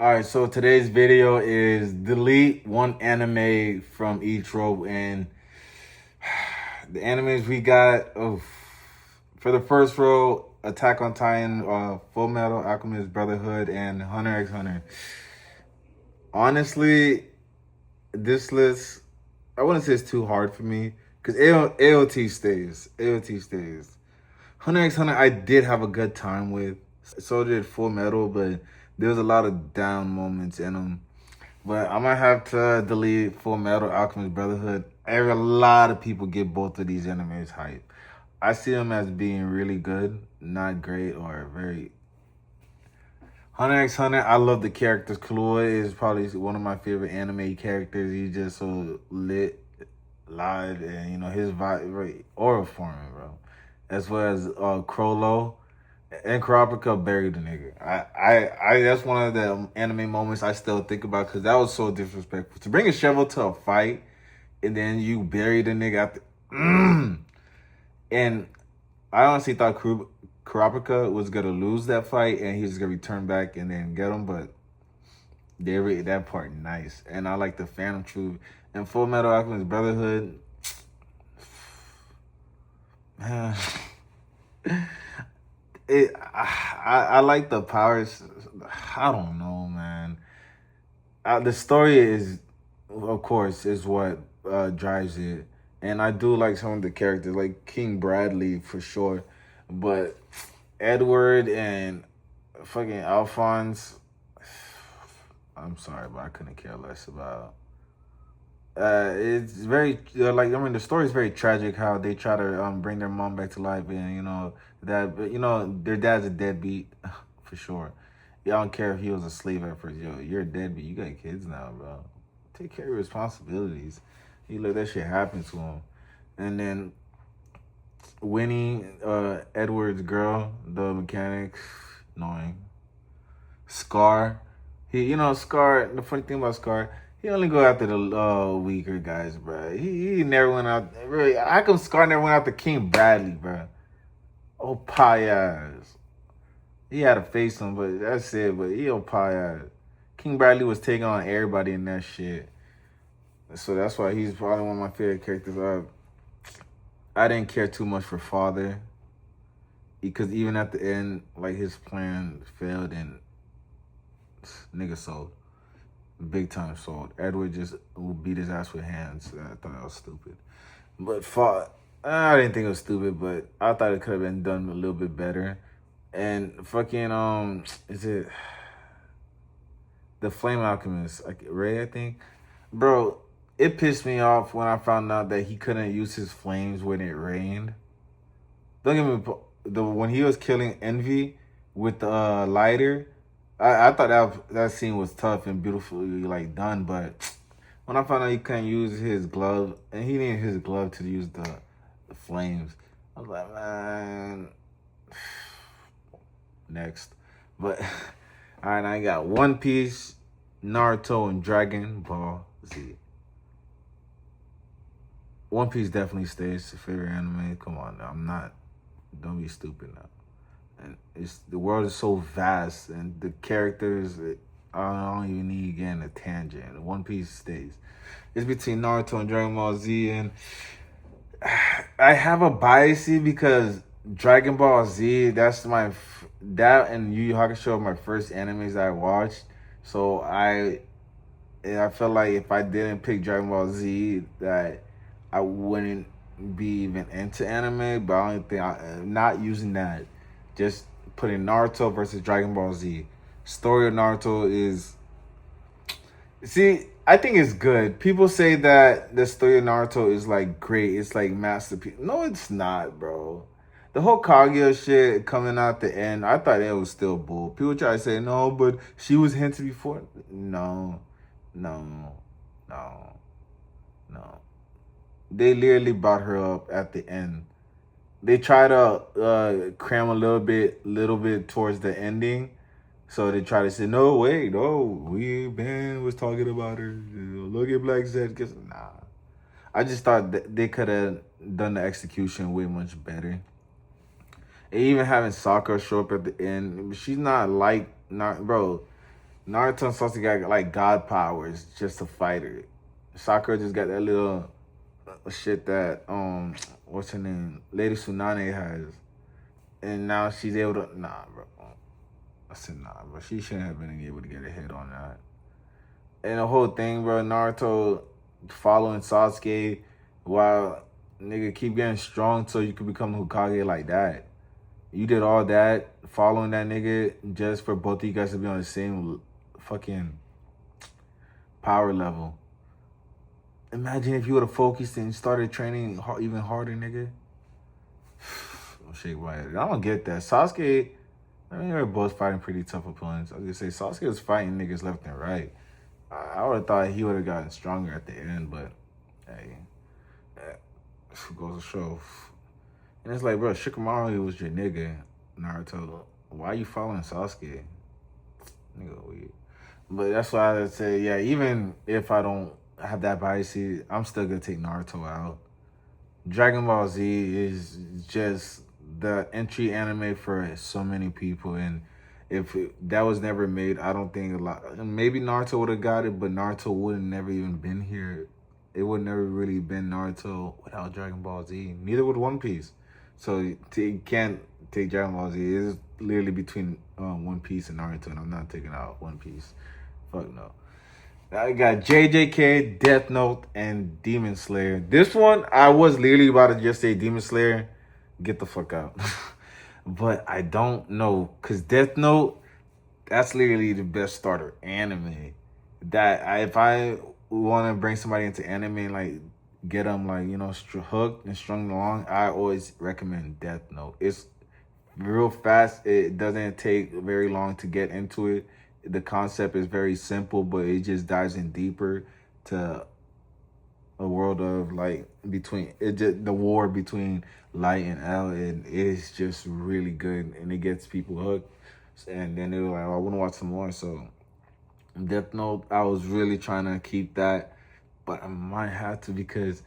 All right, so today's video is delete one anime from each row, and the animes we got for the first row: Attack on Titan, Full Metal Alchemist Brotherhood, and Hunter x Hunter. Honestly, this list I wouldn't say it's too hard for me because AOT stays. AOT stays. Hunter x Hunter, I did have a good time with. So did Full Metal, but there was a lot of down moments in them. But I might have to delete Full Metal Alchemist Brotherhood. A lot of people give both of these animes hype. I see them as being really good, not great or very. Hunter x Hunter, I love the characters. Killua is probably one of my favorite anime characters. He's just so lit, live, and his vibe, right, aura forming, bro. As well as Crollo. And Kurapika buried the nigga. I that's one of the anime moments I still think about because that was so disrespectful. To bring a shovel to a fight and then you bury the nigga after. And I honestly thought Kurapika was gonna lose that fight and he was gonna return back and then get him, but they rated that part nice. And I like the Phantom Troop and Full Metal Alchemist Brotherhood. Man. I like the powers. I don't know, man. The story is, of course, is what drives it, and I do like some of the characters, like King Bradley for sure, but Edward and fucking Alphonse. I'm sorry, but I couldn't care less about. It's very the story is very tragic how they try to bring their mom back to life, and their dad's a deadbeat for sure. I don't care if he was a slave at first. Yo, you're a deadbeat. You got kids now, bro. Take care of your responsibilities. You let that shit happen to him, and then Winnie, Edward's girl, the mechanic, annoying. Scar, Scar. The funny thing about Scar. He only go after the weaker guys, bro. He never went out. Really, how come Scar never went after King Bradley, bro? Oh, pie ass. He had to face him, but that's it. But he pie ass. King Bradley was taking on everybody in that shit. So that's why he's probably one of my favorite characters. I didn't care too much for Father. Because even at the end, like, his plan failed and nigga sold. Big time sold. Edward just beat his ass with hands. I thought that was stupid. But I didn't think it was stupid, but I thought it could have been done a little bit better. And fucking is it the Flame Alchemist? Like Ray, I think. Bro, it pissed me off when I found out that he couldn't use his flames when it rained. Don't get me when he was killing Envy with the lighter. I thought that scene was tough and beautifully like done, but when I found out he couldn't use his glove and he needed his glove to use the flames, I was like, man, next. But all right, I got One Piece, Naruto, and Dragon Ball Z. One Piece definitely stays the favorite anime. Come on now, don't be stupid now. And the world is so vast, and the characters. I don't even need getting a tangent. One Piece stays. It's between Naruto and Dragon Ball Z, and I have a bias because Dragon Ball Z. That and Yu Yu Hakusho are my first animes I watched. So I felt like if I didn't pick Dragon Ball Z, that I wouldn't be even into anime. But I don't think I'm not using that. Just putting Naruto versus Dragon Ball Z. Story of Naruto is... See, I think it's good. People say that the story of Naruto is like great. It's like masterpiece. No, it's not, bro. The whole Kaguya shit coming out the end, I thought it was still bull. People try to say, no, but she was hinted before. No. They literally brought her up at the end. They try to cram a little bit towards the ending. So they try to say, no, wait, no, was talking about her. Look at Black Z. Nah. I just thought that they could have done the execution way much better. And even having Sakura show up at the end, she's not bro. Naruto and Sasuke got like god powers just to fight her. Sakura just got that little shit that what's her name? Lady Tsunade has. And now she's able to bro. I said bro. She shouldn't have been able to get a hit on that. And the whole thing, bro, Naruto following Sasuke while nigga keep getting strong so you can become Hokage like that. You did all that following that nigga just for both of you guys to be on the same fucking power level. Imagine if you would have focused and started training even harder, nigga. I'm shaking my head. I don't get that. Sasuke, I mean, they were both fighting pretty tough opponents. I was gonna say Sasuke was fighting niggas left and right. I would have thought he would have gotten stronger at the end, but hey, that goes to show. And it's like, bro, Shikamaru was your nigga, Naruto. Why you following Sasuke? Nigga, weird. But that's why I would say, yeah, even if I don't have that bias, I'm still gonna take Naruto out. Dragon Ball Z is just the entry anime for so many people, and if that was never made, I don't think a lot. Maybe Naruto would have got it, but Naruto would have never even been here. It would never really been Naruto without Dragon Ball Z. Neither would One Piece. So you can't take Dragon Ball Z. It's literally between One Piece and Naruto, and I'm not taking out One Piece. Fuck no. I got JJK, Death Note, and Demon Slayer. This one, I was literally about to just say Demon Slayer. Get the fuck out. But I don't know. Because Death Note, that's literally the best starter anime. If I want to bring somebody into anime and like get them like, you know, hooked and strung along, I always recommend Death Note. It's real fast. It doesn't take very long to get into it. The concept is very simple, but it just dives in deeper to a world of like the war between Light and L, and it's just really good, and it gets people hooked. And then they were like, oh, I want to watch some more. So Death Note, I was really trying to keep that, but I might have to because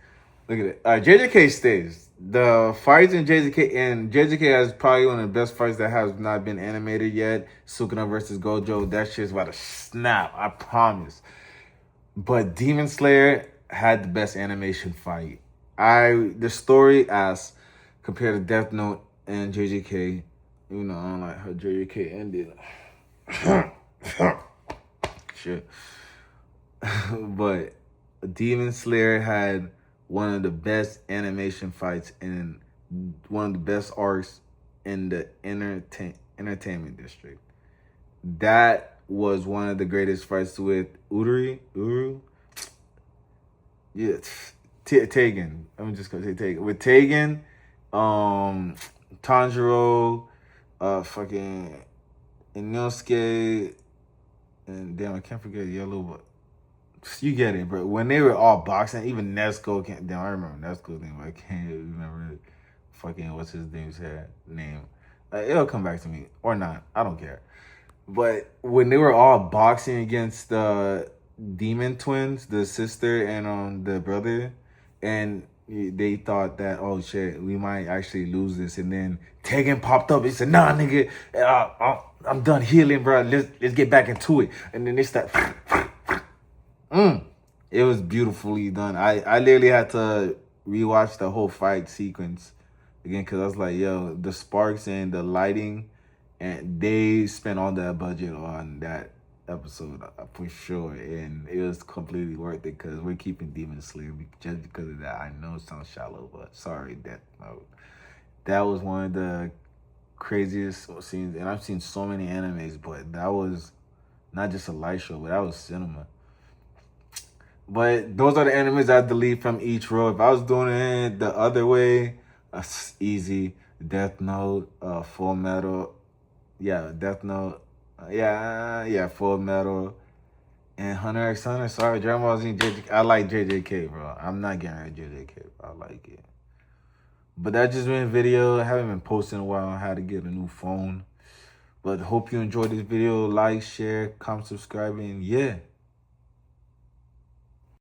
look at it. JJK stays. The fights in JJK has probably one of the best fights that has not been animated yet. Sukuna versus Gojo. That shit's about to snap. I promise. But Demon Slayer had the best animation fight. The story as compared to Death Note and JJK. You know, I don't like how JJK ended. Shit. But Demon Slayer had one of the best animation fights and one of the best arcs in the entertainment district. That was one of the greatest fights with Uru. Yeah, Tegan. I'm just gonna say Tegan. With Tegan, Tanjiro, fucking Inosuke, and damn, I can't forget Yellow, but you get it, bro. When they were all boxing, even Nezuko can't. Damn, I remember Nezuko's name, but I can't remember fucking what's his name. It'll come back to me or not. I don't care. But when they were all boxing against the demon twins, the sister and the brother, and they thought that, oh shit, we might actually lose this, and then Tegan popped up and said, nah, nigga, I'm done healing, bro. Let's get back into it. And then they start. It was beautifully done. I literally had to rewatch the whole fight sequence again because I was like, yo, the sparks and the lighting, and they spent all that budget on that episode for sure, and it was completely worth it because we're keeping Demon Slayer just because of that. I know it sounds shallow, but sorry, Death Note. That was one of the craziest scenes, and I've seen so many animes, but that was not just a light show, but that was cinema. But those are the animes I delete from each row. If I was doing it the other way, that's easy. Death Note, Full Metal, yeah, Death Note, Full Metal, and Hunter x Hunter. Sorry, Dragon Ball Z, JJK. I like JJK, bro. I'm not getting rid of JJK, bro. I like it. But that just been a video. I haven't been posting in a while on how to get a new phone. But hope you enjoyed this video. Like, share, comment, subscribe, and yeah.